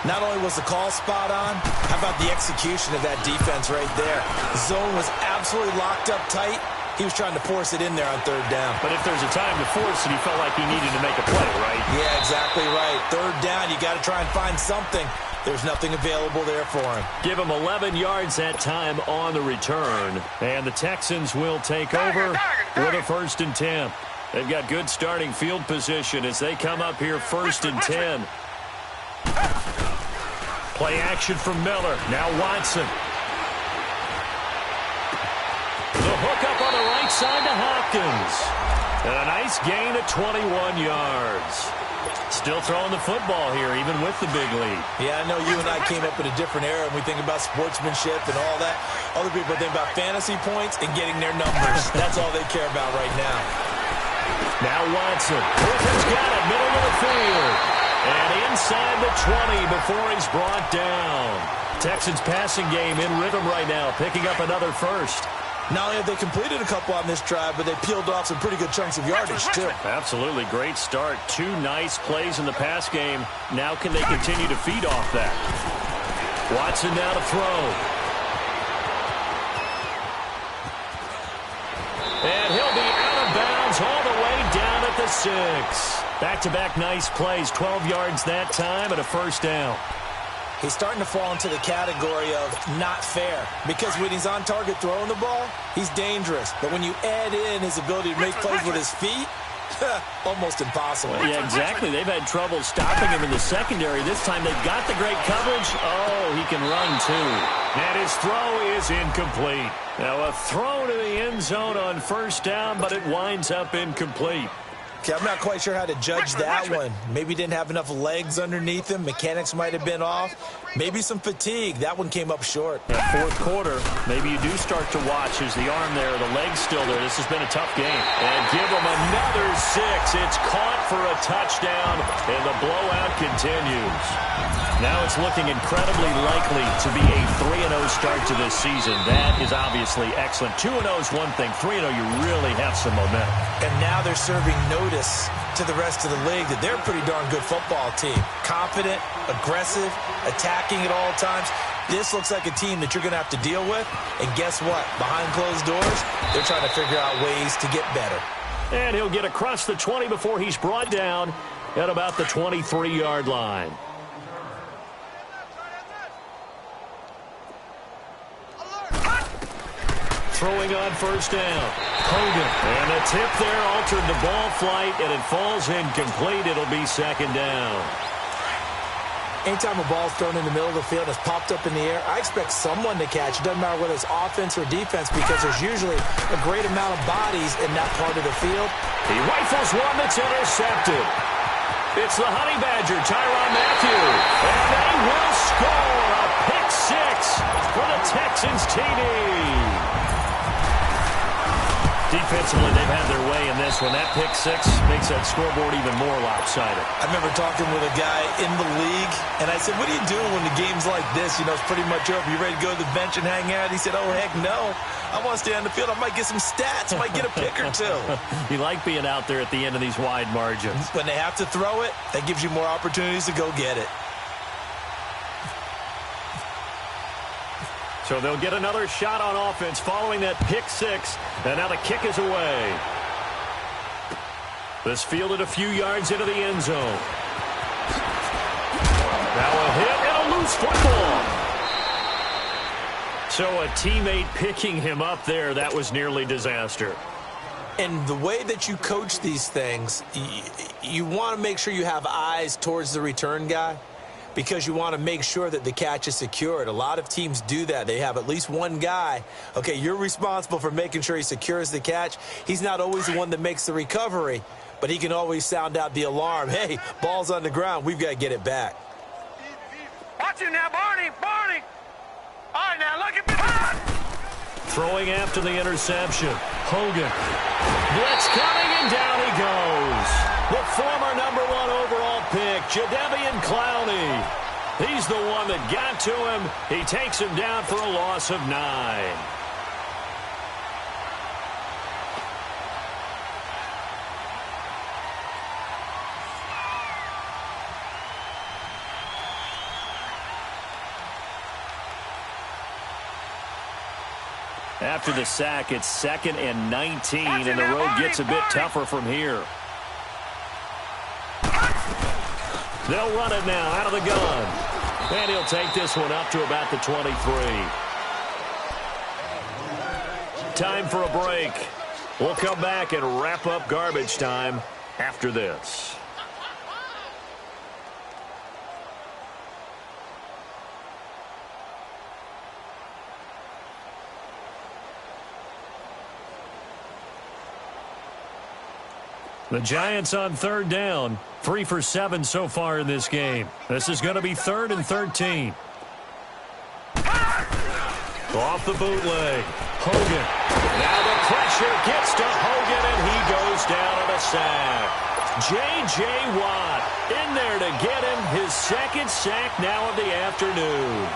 Not only was the call spot on, how about the execution of that defense right there? The zone was absolutely locked up tight. He was trying to force it in there on third down. But if there's a time to force it, he felt like he needed to make a play, right? Yeah, exactly right. Third down, you got to try and find something. There's nothing available there for him. Give him 11 yards that time on the return. And the Texans will take over with a 1st and 10. They've got good starting field position as they come up here 1st and 10. Play action from Miller. Now Watson. The hook up on the right side to Hopkins. And a nice gain of 21 yards. Still throwing the football here, even with the big lead. Yeah, I know you and I came up in a different era, and we think about sportsmanship and all that. Other people think about fantasy points and getting their numbers. That's all they care about right now. Now Watson. Griffin's got it, middle of the field. And inside the 20 before he's brought down. Texans passing game in rhythm right now, picking up another first. Not only have they completed a couple on this drive, but they peeled off some pretty good chunks of yardage, too. Absolutely. Great start. 2 nice plays in the pass game. Now can they continue to feed off that? Watson now to throw. And he'll be out of bounds all the way down at the 6. Back-to-back nice plays. 12 yards that time and a 1st down. He's starting to fall into the category of not fair, because when he's on target throwing the ball, he's dangerous. But when you add in his ability to make plays with his feet, almost impossible. Yeah, exactly. They've had trouble stopping him in the secondary. This time they've got the great coverage. Oh, he can run too. And his throw is incomplete. Now a throw to the end zone on 1st down, but it winds up incomplete. Okay, I'm not quite sure how to judge that one. Maybe didn't have enough legs underneath him. Mechanics might have been off. Maybe some fatigue. That one came up short. That 4th quarter, maybe you do start to watch as the arm there, the leg's still there. This has been a tough game. And give him another 6. It's caught for a touchdown, and the blowout continues. Now it's looking incredibly likely to be a 3-0 start to this season. That is obviously excellent. 2-0 is one thing. 3-0, you really have some momentum. And now they're serving notice to the rest of the league that they're a pretty darn good football team. Confident, aggressive, attacking at all times. This looks like a team that you're going to have to deal with. And guess what? Behind closed doors, they're trying to figure out ways to get better. And he'll get across the 20 before he's brought down at about the 23-yard line. Throwing on 1st down. Hogan. And a tip there altered the ball flight, and it falls incomplete. It'll be 2nd down. Anytime a ball's thrown in the middle of the field and it's popped up in the air, I expect someone to catch. It doesn't matter whether it's offense or defense, because there's usually a great amount of bodies in that part of the field. He rifles one that's intercepted. It's the Honey Badger, Tyrann Mathieu. And they will score a pick 6 for the Texans TD. Defensively, they've had their way in this one. That pick 6 makes that scoreboard even more lopsided. I remember talking with a guy in the league, and I said, what are you doing when the game's like this? You know, it's pretty much over. You ready to go to the bench and hang out? He said, oh, heck no. I want to stay on the field. I might get some stats. I might get a pick or 2. You like being out there at the end of these wide margins. When they have to throw it, that gives you more opportunities to go get it. So they'll get another shot on offense following that pick 6. And now the kick is away. This fielded a few yards into the end zone. Now a hit and a loose football. So a teammate picking him up there, that was nearly disaster. And the way that you coach these things, you want to make sure you have eyes towards the return guy, because you want to make sure that the catch is secured. A lot of teams do that. They have at least one guy. Okay, you're responsible for making sure he secures the catch. He's not always the one that makes the recovery, but he can always sound out the alarm. Hey, ball's on the ground. We've got to get it back. Watch it now, Barney. Barney. All right, now look at me. Throwing after the interception. Hogan. Blitz coming, and down he goes. The former #1 overall pick, Jadeveon Clowney. He's the one that got to him. He takes him down for a loss of 9. After the sack, it's 2nd and 19, and the road gets a bit tougher from here. They'll run it now out of the gun. And he'll take this one up to about the 23. Time for a break. We'll come back and wrap up garbage time after this. The Giants on 3rd down. 3 for 7 so far in this game. This is going to be 3rd and 13. Off the bootleg. Hogan. Now the pressure gets to Hogan, and he goes down on a sack. J.J. Watt in there to get him his 2nd sack now of the afternoon.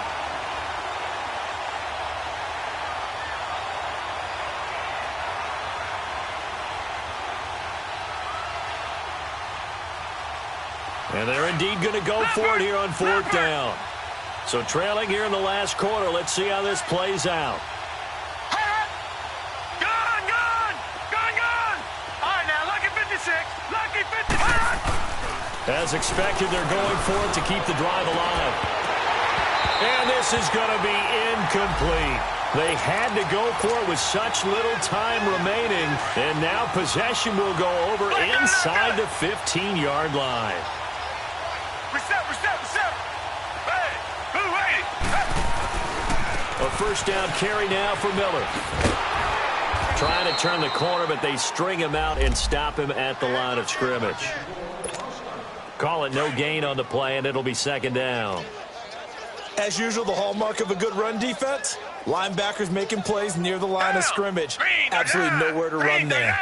And they're indeed going to go for it here on 4th down. So trailing here in the last quarter. Let's see how this plays out. Gun, gun! Gun, gun! All right, now, lucky 56. Lucky 56. As expected, they're going for it to keep the drive alive. And this is going to be incomplete. They had to go for it with such little time remaining. And now possession will go over inside the 15-yard line. Reset. Hey, who waiting? Hey. A 1st down carry now for Miller. Trying to turn the corner, but they string him out and stop him at the line of scrimmage. Call it no gain on the play, and it'll be 2nd down. As usual, the hallmark of a good run defense, linebackers making plays near the line of scrimmage. Absolutely nowhere to run there.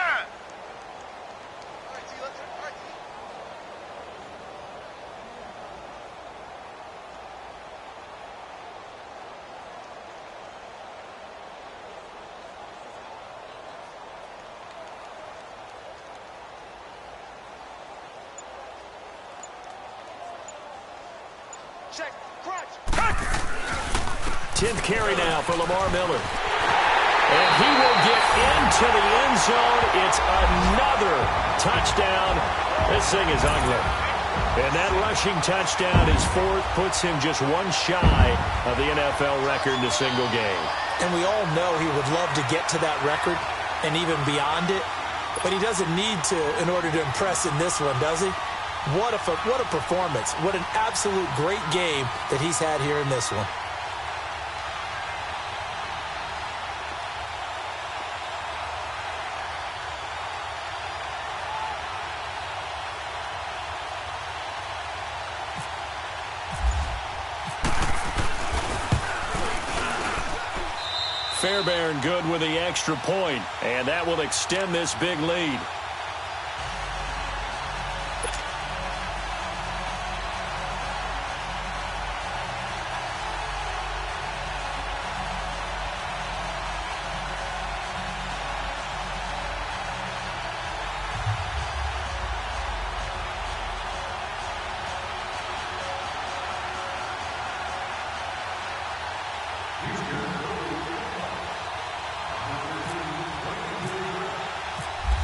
Check, crunch. 10th carry now for Lamar Miller. And he will get into the end zone. It's another touchdown. This thing is ugly. And that rushing touchdown is 4th, puts him just one shy of the NFL record in a single game. And we all know he would love to get to that record and even beyond it. But he doesn't need to in order to impress in this one, does he? What a performance. What an absolute great game that he's had here in this one. Fairbairn good with the extra point, and that will extend this big lead.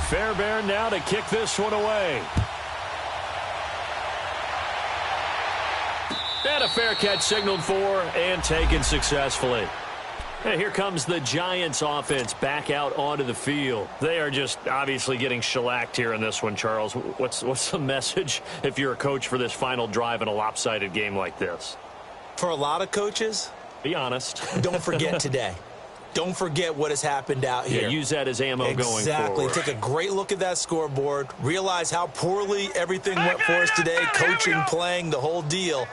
Fairbairn now to kick this one away. And a fair catch signaled for and taken successfully. And here comes the Giants offense back out onto the field. They are just obviously getting shellacked here in this one, Charles. What's the message if you're a coach for this final drive in a lopsided game like this? For a lot of coaches, be honest. Don't forget today. Don't forget what has happened out here. Yeah, use that as ammo going forward. Exactly. Take a great look at that scoreboard. Realize how poorly everything went for us today. Coaching, playing, the whole deal.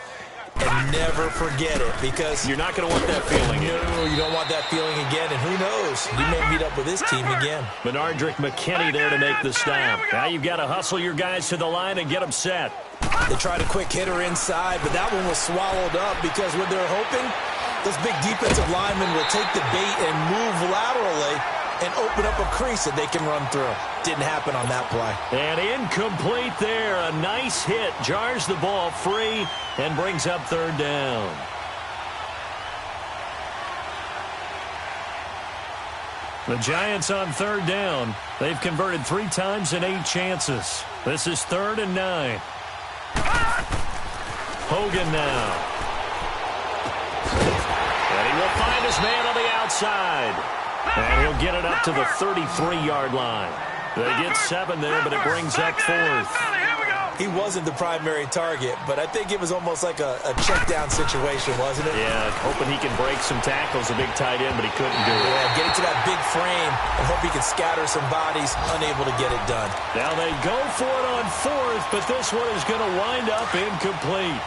And never forget it, because you're not going to want that feeling. No, you don't want that feeling again. And who knows? You may meet up with this team again. Benardrick McKinney there to make the stop. Now you've got to hustle your guys to the line and get them set. They tried a quick hitter inside, but that one was swallowed up because when they're hoping, those big defensive linemen will take the bait and move laterally and open up a crease that they can run through. Didn't happen on that play. And incomplete there. A nice hit. Jars the ball free and brings up third down. The Giants on third down. They've converted 3 times in 8 chances. This is 3rd and 9. Hogan now. And he will find his man on the outside. And he'll get it up to the 33-yard line. They get 7 there, but it brings up 4th. He wasn't the primary target, but I think it was almost like a check-down situation, wasn't it? Yeah, hoping he can break some tackles, a big tight end, but he couldn't do it. Yeah, getting to that big frame and hope he can scatter some bodies, unable to get it done. Now they go for it on 4th, but this one is going to wind up incomplete.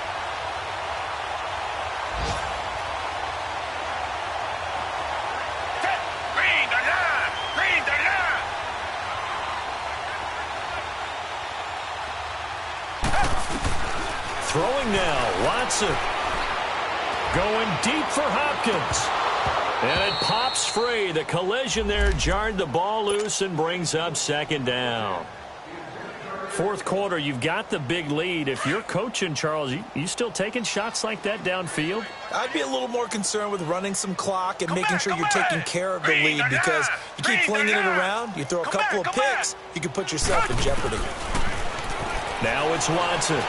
Throwing now, Watson. Going deep for Hopkins. And it pops free. The collision there jarred the ball loose and brings up 2nd down. 4th quarter, you've got the big lead. If you're coaching, Charles, you still taking shots like that downfield? I'd be a little more concerned with running some clock and making sure you're taking care of the lead, because you keep flinging it around, you throw a couple of picks, you can put yourself in jeopardy. Now it's Watson.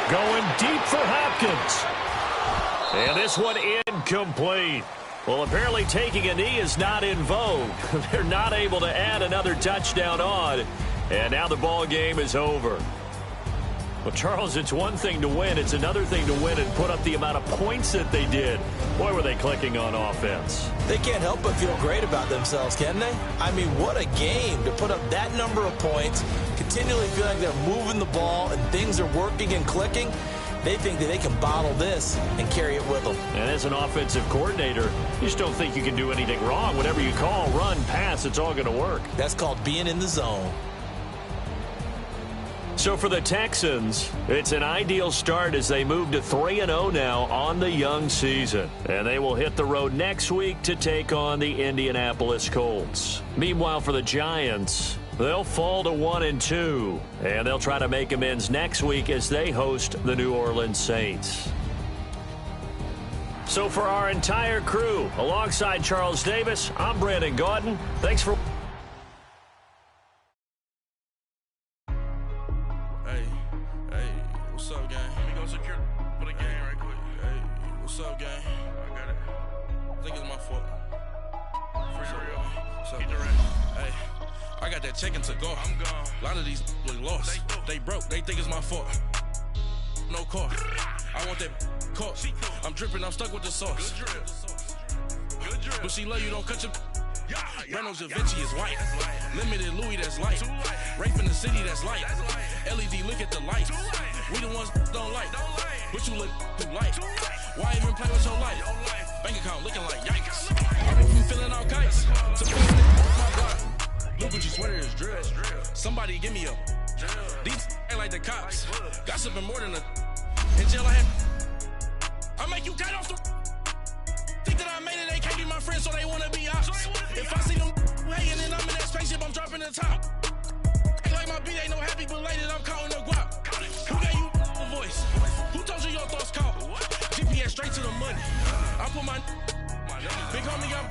Going deep for Hopkins. And this one incomplete. Well, apparently taking a knee is not in vogue. They're not able to add another touchdown on. And now the ball game is over. Well, Charles, it's one thing to win. It's another thing to win and put up the amount of points that they did. Boy, were they clicking on offense. They can't help but feel great about themselves, can they? I mean, what a game to put up that number of points, continually feel like they're moving the ball and things are working and clicking. They think that they can bottle this and carry it with them. And as an offensive coordinator, you just don't think you can do anything wrong. Whatever you call, run, pass, it's all going to work. That's called being in the zone. So for the Texans, it's an ideal start as they move to 3-0 now on the young season. And they will hit the road next week to take on the Indianapolis Colts. Meanwhile, for the Giants, they'll fall to 1-2. And they'll try to make amends next week as they host the New Orleans Saints. So for our entire crew, alongside Charles Davis, I'm Brandon Gaudin. Thanks for... What's up, gang? Let me go secure for the game right quick. Hey, what's up, gang? I got it. I think it's my fault. For real. What's up? Hey, I got that check-in to go. I'm gone. A lot of these was lost. They broke. They think it's my fault. No car. I want that caught. I'm dripping. I'm stuck with the sauce. Good drip. But she love you. Don't cut your... Reynolds Da Vinci is white. Limited Louis, that's light. Rape in the city, that's light. LED, look at the lights. We the ones don't like. But you look too light. Why even play with your life? Bank account looking like yikes. I went from filling out kites to filling my block. Look what you sweater is drill. Somebody give me a. These ain't like the cops. Gossiping more than a. In jail I had. I make you cut off the. Think that I made it, they can't be my friends, so they wanna be ops. If I see them hating and I'm in that spaceship, I'm dropping the top. Ain't like my beat ain't no happy belated, I'm counting the guap. Who gave you a voice? Who told you your thoughts count? GPS straight to the money. I put my big homie up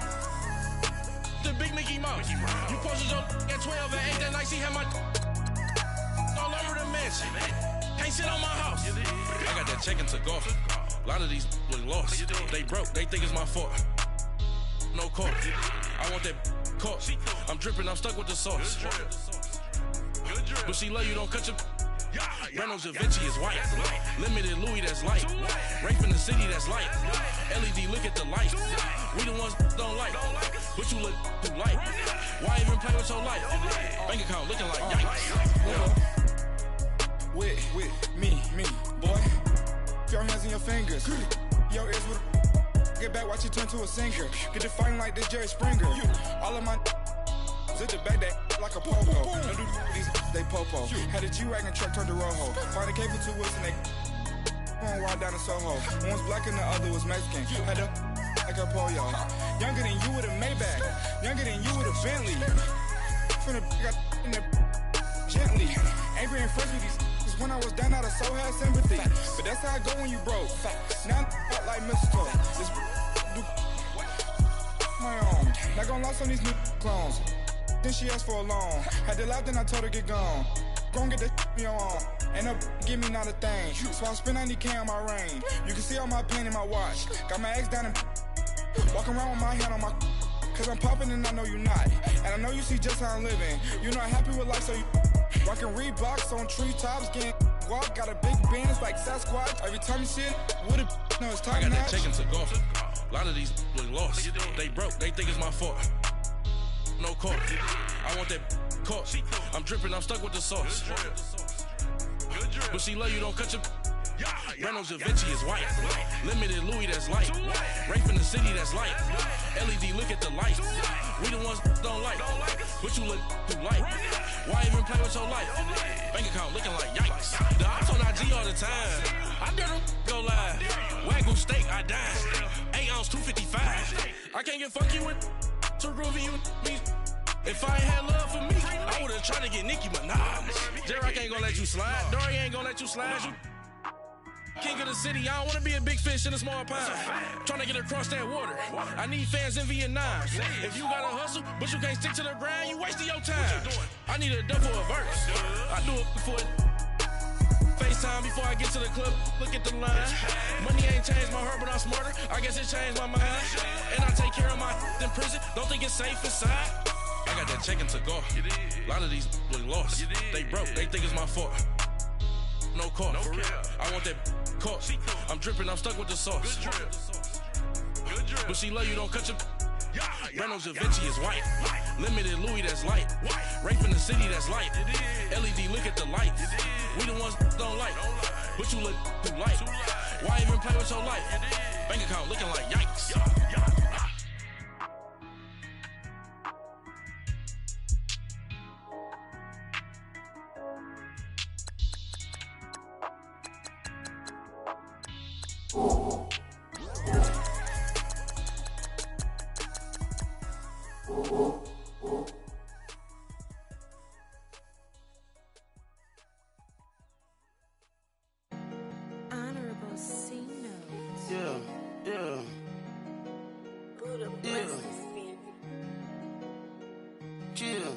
the big Mickey Mouse. You posted your at 12 and 8 that night, she had my all over the mansion. Can't sit on my house. I got that check-in to go. A lot of these was lost. They broke. They think it's my fault. No car. I want that caught. I'm dripping. I'm stuck with the sauce. But she love you. Don't cut your... Reynolds Da Vinci is white. Limited Louis, that's light. Rape in the city, that's light. LED, look at the lights. We the ones don't like. But you look too light. Why even play with your life? Bank account looking like yikes. With me, boy. Your hands in your fingers. Your ears with a... Get back, watch you turn to a singer. Get to fighting like this Jerry Springer. All of my... Zip the back that like a popo. Don't do these, they popo. Had a G-Wagon truck turned to Rojo. Find a cable 2 wheels and they going wild down in Soho. One was black and the other was Mexican. Had a like a pollo. Younger than you with a Maybach. Younger than you with a Bentley. From the got in the gently. Angry and fresh with these. Cause when I was down, I so had sympathy. But that's how I go when you broke. Now I'm like mistletoe. This do my own. Not gonna lost on these new clones. Then she asked for a loan. Had to laugh, then I told her get gone. Gon' get that me on. Ain't no give me not a thing. So I spend 90K on my ring. You can see all my pain in my watch. Got my ex down and walking around with my hand on my. Cause I'm popping and I know you not. And I know you see just how I'm living. You're not happy with life, so you rockin' Reeboks on treetops, getting guap. Got a big band, it's like Sasquatch. Every time you see it, with it, no, it's time. I got that chicken to go. A lot of these was lost. They broke, they think it's my fault. No court. I want that court. I'm dripping, I'm stuck with the sauce. But she love you, don't cut your. Reynolds Da Vinci is white. Limited Louis, that's light. Rape in the city, that's light. LED, look at the lights. We the ones don't like. But you look too light. Why even play with your life? Bank account looking like yikes. The ops on IG all the time. I dare them go live. Wagyu steak, I dine. 8 ounce, 255. I can't get fuck you with too groovy you me. If I ain't had love for me, I would've tried to get Nicki Minaj. J-Rock ain't gonna let you slide. Dory ain't gonna let you slide. You king of the city, I don't wanna be a big fish in a small pond. Trying to get across that water. I need fans in Vietnam. If you gotta hustle, but you can't stick to the grind, you wasting your time. I need a double a verse. I do it before FaceTime before I get to the club. Look at the line. Money ain't changed my heart, but I'm smarter. I guess it changed my mind. And I take care of my in prison. Don't think it's safe inside. I got that chicken to go. A lot of these was lost. They broke, they think it's my fault. No court. I want that court. I'm dripping, I'm stuck with the sauce. But she love you, don't cut your. Reynolds Da Vinci is white. Limited Louis, that's light. Rape in the city, that's light. LED, look at the lights. We the ones don't like. But you look too light. Why even play with your life? Bank account looking like yikes. Honorable C notes. Yeah. Buddha bless this family. Yeah.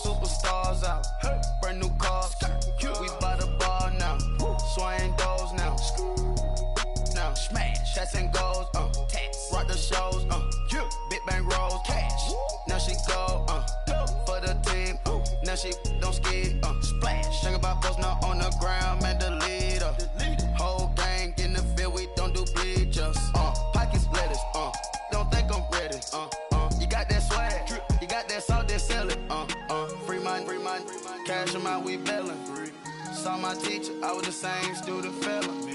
Superstars out. Brand new cars. We by the bar now. Swaying doors now. Now smash. Shots and goals. Rock the shows. Big bang rolls. Cash. Now she go. For the team. Now she don't ski. Splash. Think about posting up on the ground. Man, the leader. Whole gang in the field. We don't do bleachers. Pockets lettuce. Don't think I'm ready. You got that swag. You got that salt that sell it. Free mind. Cash amount, we bailin'. Saw my teacher, I was the same student felon.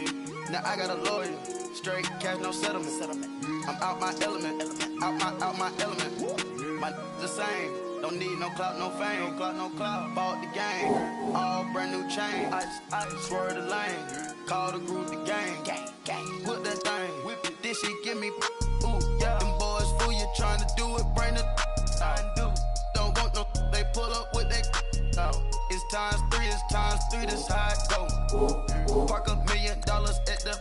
Now I got a lawyer, straight cash, no settlement. I'm out my element, out my element. My the same, don't need no clout, no fame. No clout, bought the game, all brand new chain. I swerve the lane, call the group the gang. Put that thing, whip it, this shit give me. Ooh, yeah. Them boys fool you trying to do it, bring it. Don't want no, they pull up with that. It's times 3, this how it go. Park $1 million at the.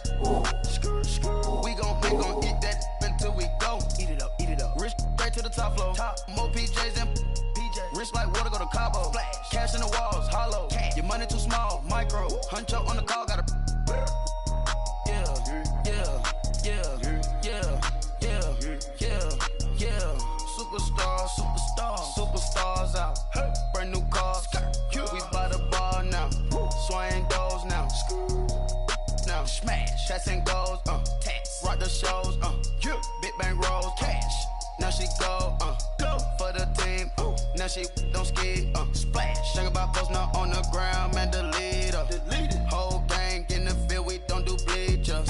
We gon' eat that until we go. Eat it up. Rich straight to the top floor. More PJs than PJ. Rich like water, go to Cabo. Splash. Cash in the walls, hollow. Cash. Your money too small, micro. Huncho on the call, got a. Superstars out. Brand new cars. We by the bar now. Swaying doors now. Now smash. Shots and goals. Rock the shows. Big bang rolls. Cash. Now she go. For the team. Now she don't ski. Splash. Think about posting up on the ground, man, delete her. Whole gang in the field, we don't do bleachers.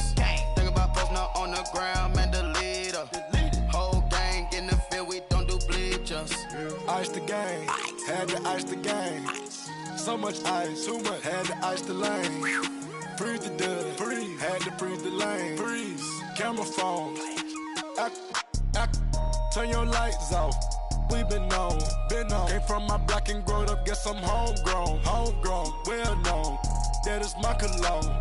Think about posting up on the ground, man, delete her. Whole gang in the field, we don't do bleachers. Ice the game, had to ice the game. So much ice, too much, had to ice the lane. Freeze the dud, freeze, had to freeze the lane. Freeze, camera phone, turn your lights off. We been on. Came from my block and growed up, guess I'm homegrown, well known. That is my cologne.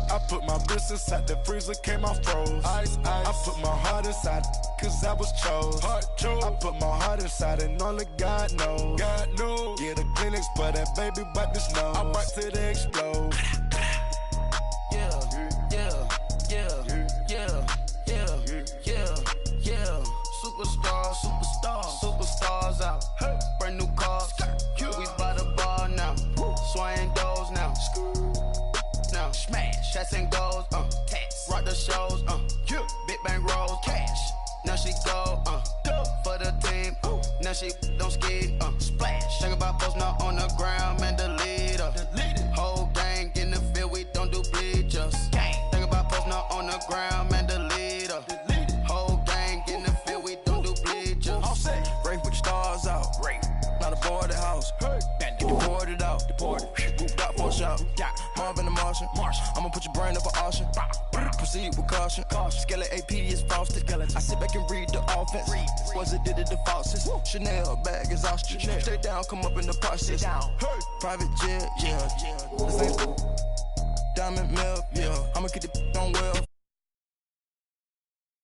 I put my wrist inside the freezer, came out froze. Ice. I put my heart inside, cause I was chose. I put my heart inside and only God knows. Yeah, the clinics, but that baby bite this nose. I'm about to explode. Superstars out. Brand new cars. We by the bar now. Swaying doors now. Now smash. Shots and goals. Rock the shows. Big bang rolls. Cash. Now she go. For the team. Now she don't ski. Splash. Think about posting up on the ground, man. Delete her. Whole gang in the field. We don't do bleachers. Think about posting up on the ground, man. Delete her. Whole gang in the field. We don't do bleachers. Race with the stars out. Not a boarded house. Get deported out. Got for a shot. Marvin the Martian. I'ma put your brain up for auction. Proceed with caution. Skeleton AP is frosted. I sit back and read the offense. Was it did it the faucets? Chanel bag is ostrich. Stay down, come up in the process. Private jet, yeah. This ain't Diamond Milk, yeah. I'ma get the on well.